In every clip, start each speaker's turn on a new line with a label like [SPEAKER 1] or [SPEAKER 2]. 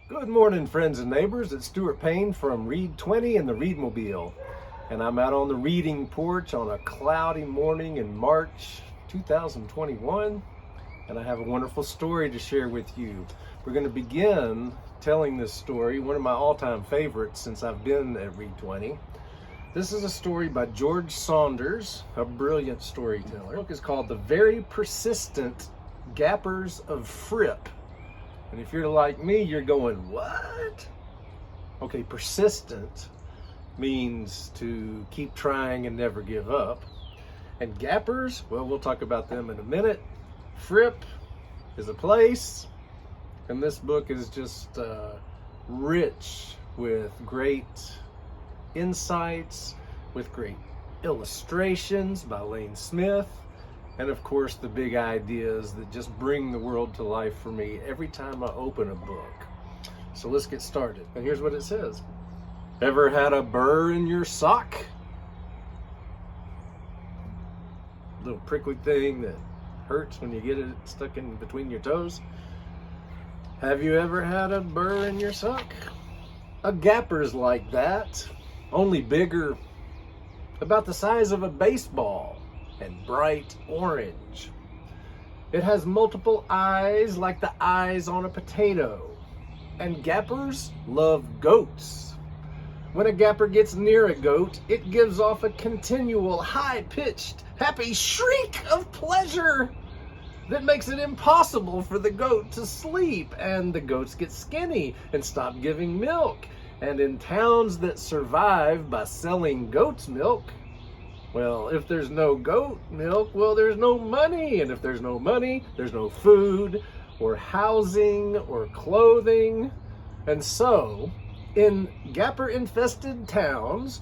[SPEAKER 1] Good morning, friends and neighbors. It's Stuart Payne from Read 20 and the Readmobile. And I'm out on the reading porch on a cloudy morning in March 2021. And I have a wonderful story to share with you. We're going to begin telling this story, one of my all-time favorites since I've been at Read 20. This is a story by George Saunders, a brilliant storyteller. The book is called The Very Persistent Gappers of Frip. And if you're like me, you're going, what? Okay, persistent means to keep trying and never give up. And gappers, well, we'll talk about them in a minute. Frip is a place, and this book is just rich with great insights, with great illustrations by Lane Smith. And of course, the big ideas that just bring the world to life for me every time I open a book. So let's get started. And here's what it says. Ever had a burr in your sock? Little prickly thing that hurts when you get it stuck in between your toes. Have you ever had a burr in your sock? A gapper's like that, only bigger, about the size of a baseball. And bright orange. It has multiple eyes like the eyes on a potato. And gappers love goats. When a gapper gets near a goat, it gives off a continual high-pitched, happy shriek of pleasure that makes it impossible for the goat to sleep, and the goats get skinny and stop giving milk. And in towns that survive by selling goat's milk, well, if there's no goat milk, well, there's no money. And if there's no money, there's no food or housing or clothing. And so, in gapper-infested towns,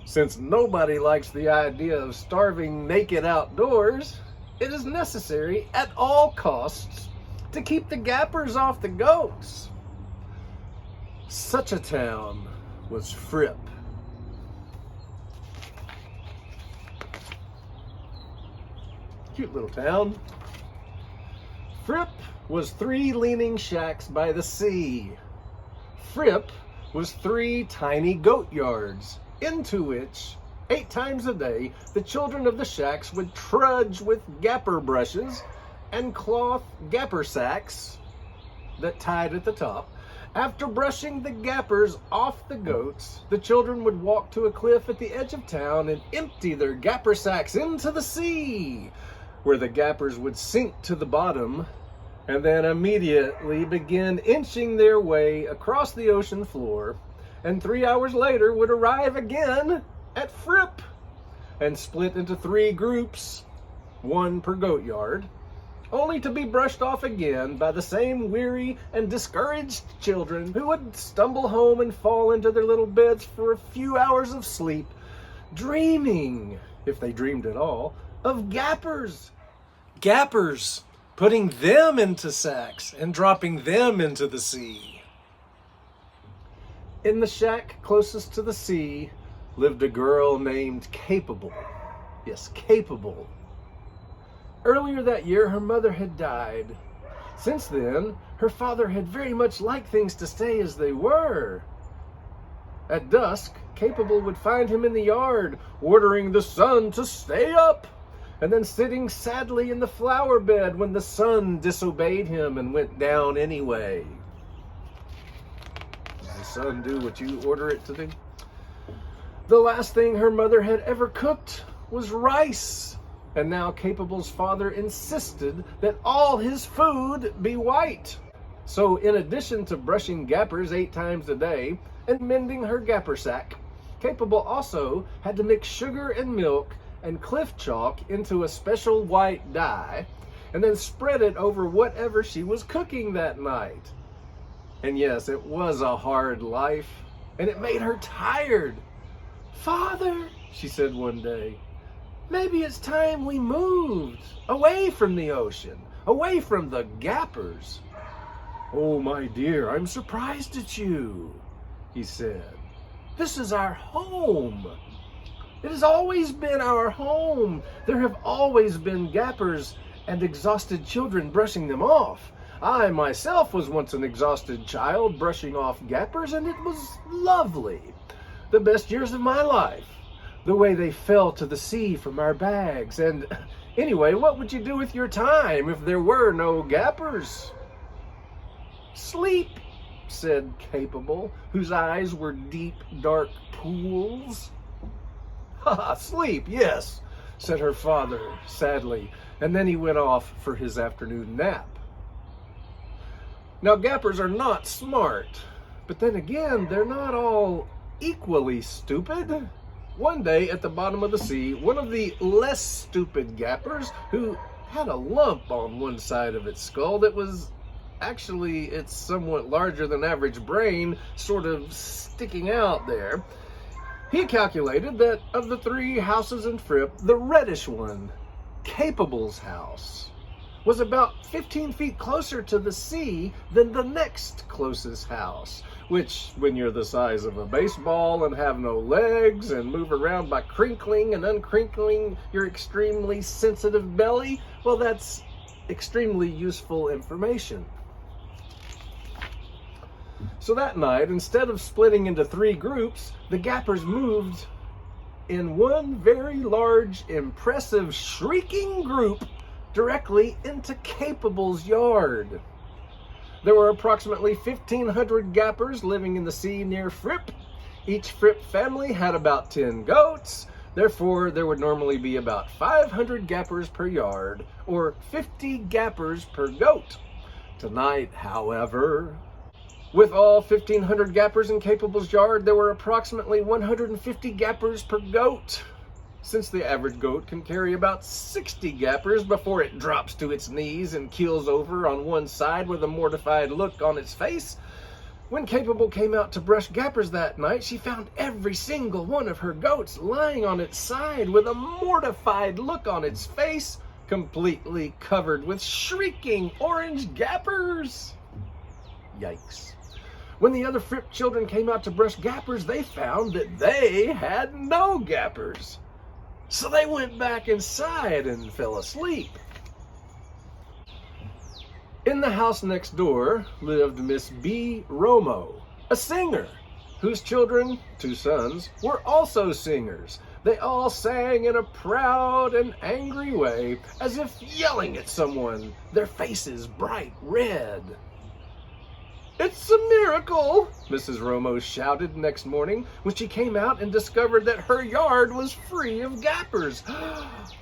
[SPEAKER 1] since nobody likes the idea of starving naked outdoors, it is necessary at all costs to keep the gappers off the goats. Such a town was Frip. Cute little town. Frip was 3 leaning shacks by the sea. Frip was 3 tiny goat yards, into which 8 times a day the children of the shacks would trudge with gapper brushes and cloth gapper sacks that tied at the top. After brushing the gappers off the goats, the children would walk to a cliff at the edge of town and empty their gapper sacks into the sea, where the gappers would sink to the bottom and then immediately begin inching their way across the ocean floor, and 3 hours later would arrive again at Frip and split into 3 groups, 1 per goat yard, only to be brushed off again by the same weary and discouraged children who would stumble home and fall into their little beds for a few hours of sleep, dreaming, if they dreamed at all, of gappers. Gappers, putting them into sacks and dropping them into the sea. In the shack closest to the sea lived a girl named Capable. Yes, Capable. Earlier that year, her mother had died. Since then, her father had very much liked things to stay as they were. At dusk, Capable would find him in the yard, ordering the sun to stay up, and then sitting sadly in the flower bed when the sun disobeyed him and went down anyway. Does the sun do what you order it to do? The last thing her mother had ever cooked was rice, and now Capable's father insisted that all his food be white. So in addition to brushing gappers 8 times a day and mending her gapper sack, Capable also had to mix sugar and milk and cliff chalk into a special white dye, and then spread it over whatever she was cooking that night. And yes, it was a hard life, and it made her tired. "Father," she said one day, "maybe it's time we moved away from the ocean, away from the gappers." "Oh, my dear, I'm surprised at you," he said. "This is our home. It has always been our home. There have always been gappers and exhausted children brushing them off. I myself was once an exhausted child brushing off gappers, and it was lovely. The best years of my life. The way they fell to the sea from our bags. And anyway, what would you do with your time if there were no gappers? Sleep, said Capable, whose eyes were deep, dark pools. Ha ha, sleep, yes, said her father sadly, and then he went off for his afternoon nap. Now, gappers are not smart, but then again, they're not all equally stupid. One day at the bottom of the sea, one of the less stupid gappers, who had a lump on one side of its skull that was actually its somewhat larger than average brain sort of sticking out there, he calculated that of the 3 houses in Frip, the reddish one, Capable's house, was about 15 feet closer to the sea than the next closest house, which, when you're the size of a baseball and have no legs and move around by crinkling and uncrinkling your extremely sensitive belly, well, that's extremely useful information. So that night, instead of splitting into 3 groups, the gappers moved in one very large, impressive, shrieking group directly into Capable's yard. There were approximately 1,500 gappers living in the sea near Frip. Each Frip family had about 10 goats. Therefore, there would normally be about 500 gappers per yard, or 50 gappers per goat. Tonight, however, with all 1,500 gappers in Capable's yard, there were approximately 150 gappers per goat. Since the average goat can carry about 60 gappers before it drops to its knees and keels over on one side with a mortified look on its face, when Capable came out to brush gappers that night, she found every single one of her goats lying on its side with a mortified look on its face, completely covered with shrieking orange gappers. Yikes. When the other Frip children came out to brush gappers, they found that they had no gappers. So they went back inside and fell asleep. In the house next door lived Miss B. Romo, a singer, whose children, 2 sons, were also singers. They all sang in a proud and angry way, as if yelling at someone, their faces bright red. "It's a miracle," Mrs. Romo shouted next morning when she came out and discovered that her yard was free of gappers.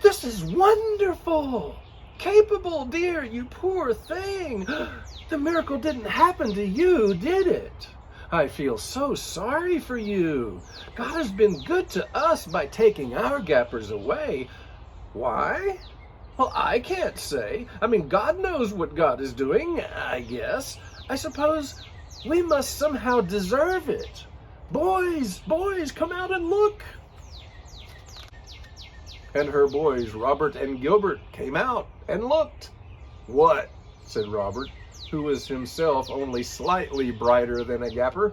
[SPEAKER 1] "This is wonderful! Capable, dear, you poor thing! The miracle didn't happen to you, did it? I feel so sorry for you. God has been good to us by taking our gappers away. Why? Well, I can't say. I mean, God knows what God is doing, I guess. I suppose we must somehow deserve it. Boys, come out and look." And her boys, Robert and Gilbert, came out and looked. "What?" said Robert, who was himself only slightly brighter than a gapper.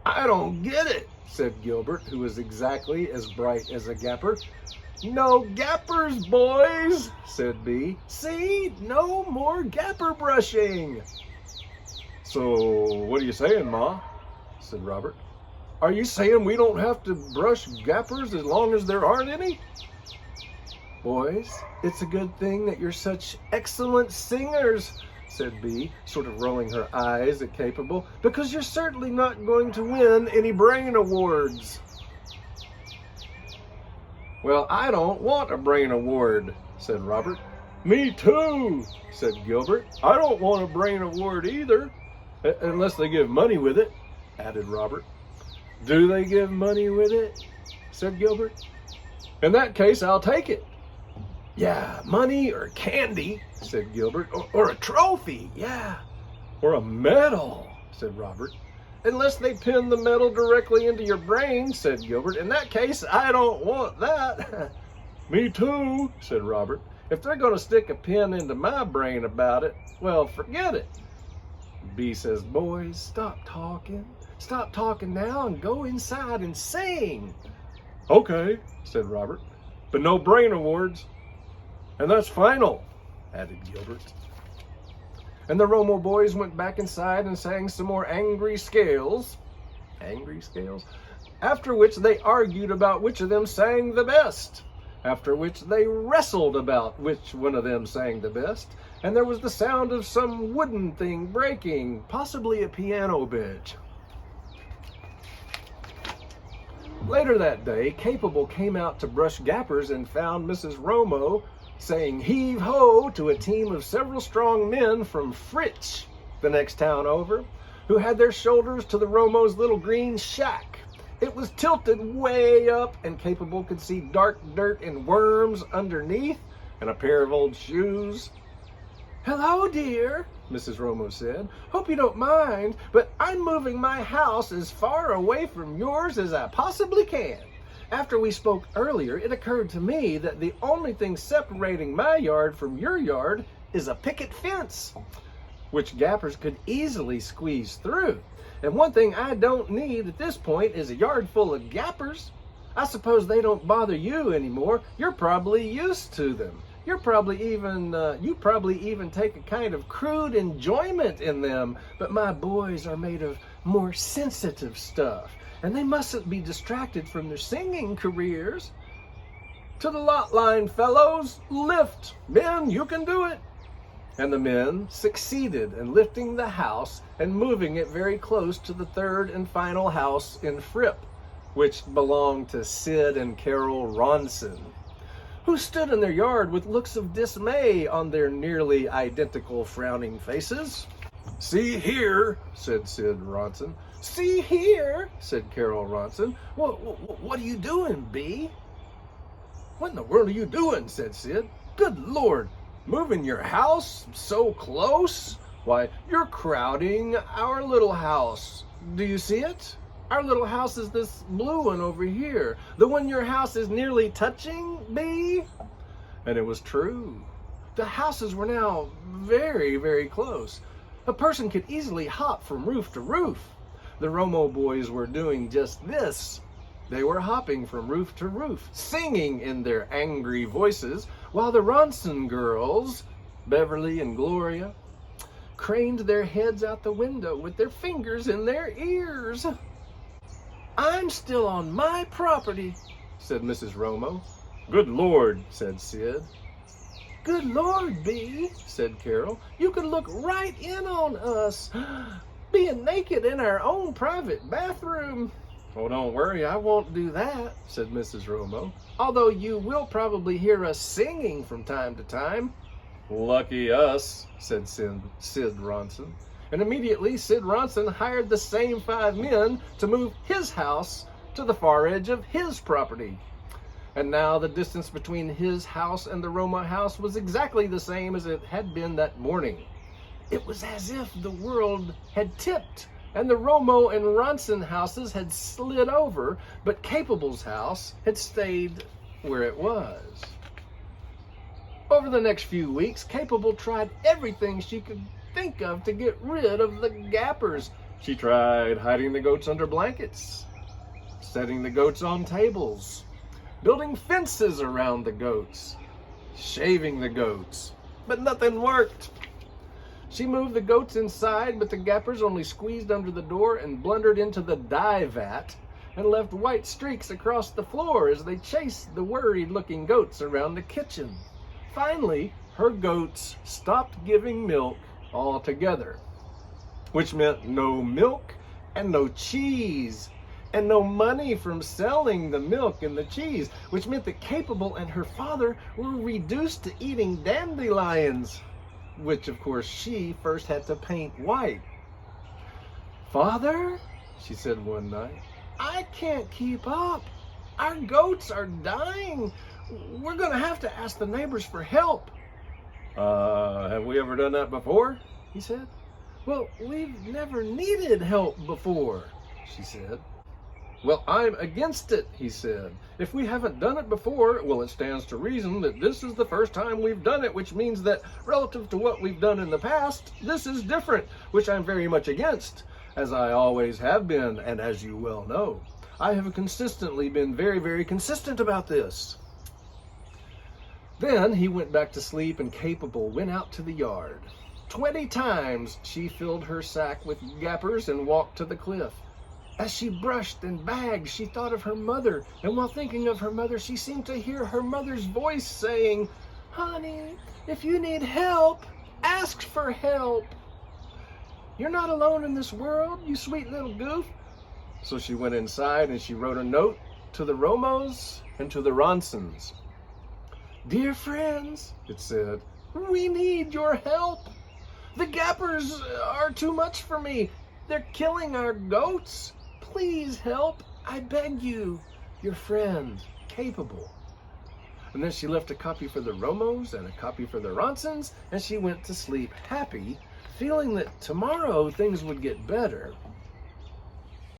[SPEAKER 1] "I don't get it," said Gilbert, who was exactly as bright as a gapper. "No gappers, boys," said B. "See, no more gapper brushing." "So, what are you saying, Ma?" said Robert. "Are you saying we don't have to brush gappers as long as there aren't any?" "Boys, it's a good thing that you're such excellent singers," said B, sort of rolling her eyes at Capable, "because you're certainly not going to win any brain awards." "Well, I don't want a brain award," said Robert. "Me too," said Gilbert. "I don't want a brain award either. Unless they give money with it," added Robert. "Do they give money with it?" said Gilbert. "In that case, I'll take it." "Yeah, money or candy," said Gilbert. Or a trophy, yeah. "Or a medal," said Robert. "Unless they pin the medal directly into your brain," said Gilbert. "In that case, I don't want that." "Me too," said Robert. "If they're going to stick a pin into my brain about it, well, forget it." B says, "Boys, stop talking. Stop talking now and go inside and sing." "Okay," said Robert, "but no brain awards." "And that's final," added Gilbert. And the Romo boys went back inside and sang some more angry scales. Angry scales? After which they argued about which of them sang the best. After which they wrestled about which one of them sang the best. And there was the sound of some wooden thing breaking, possibly a piano bench. Later that day, Capable came out to brush gappers and found Mrs. Romo saying heave-ho to a team of several strong men from Frip, the next town over, who had their shoulders to the Romo's little green shack. It was tilted way up, and Capable could see dark dirt and worms underneath, and a pair of old shoes. "Hello, dear," Mrs. Romo said. "Hope you don't mind, but I'm moving my house as far away from yours as I possibly can. After we spoke earlier, it occurred to me that the only thing separating my yard from your yard is a picket fence, which gappers could easily squeeze through. And one thing I don't need at this point is a yard full of gappers. I suppose they don't bother you anymore. You're probably used to them. You probably even take a kind of crude enjoyment in them, but my boys are made of more sensitive stuff, and they mustn't be distracted from their singing careers. To the lot line, fellows, lift. Men, you can do it." And the men succeeded in lifting the house and moving it very close to the third and final house in Frip, which belonged to Sid and Carol Ronson, who stood in their yard with looks of dismay on their nearly identical frowning faces. "See here," said Sid Ronson. "See here," said Carol Ronson. What are you doing, B?" "What in the world are you doing?" said Sid. "Good Lord, moving your house so close? Why, you're crowding our little house. Do you see it? Our little house is this blue one over here. The one your house is nearly touching, B?" And it was true. The houses were now very, very close. A person could easily hop from roof to roof. The Romo boys were doing just this. They were hopping from roof to roof, singing in their angry voices, while the Ronson girls, Beverly and Gloria, craned their heads out the window with their fingers in their ears. "I'm still on my property," said Mrs. Romo. "Good Lord," said Sid. "Good Lord, B," said Carol. "You could look right in on us, being naked in our own private bathroom." "Oh, don't worry, I won't do that," said Mrs. Romo, "although you will probably hear us singing from time to time." "Lucky us," said Sid Ronson. And immediately Sid Ronson hired the same 5 men to move his house to the far edge of his property. And now the distance between his house and the Romo house was exactly the same as it had been that morning. It was as if the world had tipped and the Romo and Ronson houses had slid over, but Capable's house had stayed where it was. Over the next few weeks, Capable tried everything she could think of to get rid of the gappers. She tried hiding the goats under blankets, setting the goats on tables, building fences around the goats, shaving the goats, but nothing worked. She moved the goats inside, but the gappers only squeezed under the door and blundered into the dye vat and left white streaks across the floor as they chased the worried-looking goats around the kitchen. Finally, her goats stopped giving milk altogether, which meant no milk and no cheese, and no money from selling the milk and the cheese, which meant that Capable and her father were reduced to eating dandelions, which of course she first had to paint white. "Father," she said one night, "I can't keep up. Our goats are dying. We're going to have to ask the neighbors for help." Have we ever done that before?" he said. "Well, we've never needed help before," she said. "Well, I'm against it," he said. "If we haven't done it before, well, it stands to reason that this is the first time we've done it, which means that relative to what we've done in the past, this is different, which I'm very much against, as I always have been, and as you well know. I have consistently been very, very consistent about this." Then he went back to sleep, and Capable went out to the yard. 20 times she filled her sack with gappers and walked to the cliff. As she brushed and bagged, she thought of her mother, and while thinking of her mother, she seemed to hear her mother's voice saying, "Honey, if you need help, ask for help. You're not alone in this world, you sweet little goof." So she went inside and she wrote a note to the Romos and to the Ronsons. "Dear friends," it said, "we need your help. The gappers are too much for me. They're killing our goats. Please help, I beg you. Your friend, Capable." And then she left a copy for the Romos and a copy for the Ronsons, and she went to sleep happy, feeling that tomorrow things would get better.